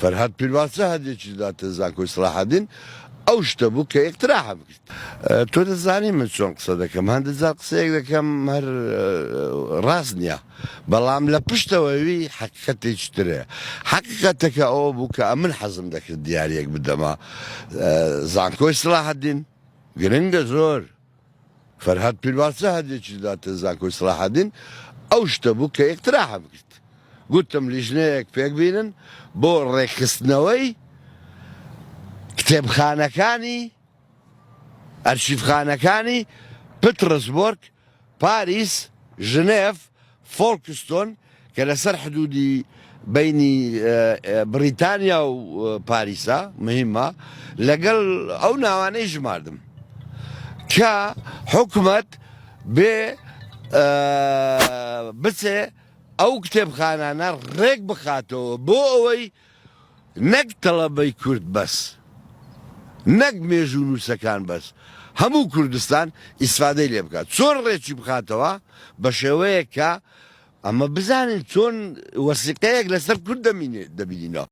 فەرهاد پیرۆزە هەندێکی داتە زانکۆی سەلاحەدین ئەو شتە بوو کە ئێکتراحە بکرد. تۆ دەزانی من چۆن قسە دەکەم، هەندێکجار قسەیەک دەکەم هەر ڕاست نییە، بەڵام لە پشتەوەوی حەقیقەتێکی ترەیە. حەقیقەتەکە ئەوە بوو کە من حەزم دەکرد دیارەیەک بدەمە زانکۆی سەلاحەدین گرنگە زۆر. فەرهاد پیرۆزە هەندێکی داتە زانکۆی سەلاحەدین ئەو شتە بوو کە ئێکتراحە بکرد. گوتم لیژنەیەک پێک بینن بۆ ڕێکخستنەوەی کتێبخانەکانی ئەرشیڤخانەکانی پترسبۆرگ، پاریس، ژنێف، فۆڵکستۆن کە لەسەر حدودی بینی بریتانیا و پاریسە مهمە، لەگەڵ ئەو ناوانەی ژماردم کە حکومەت بێ بچێ ئەو کتێبخانانە ڕێک بخاتەوە بۆ ئەوەی نەک تەڵەبەی کورد بەس، نەک مێژوو نووسەکان بەس، هەموو کوردستان ئیسفادەی لێ بکات. چۆن ڕێکی بخاتەوە؟ بە شێوەیە کە ئەمە بزانین چۆن وەسیقەیەک لەسەر کورد دەبینینەوە.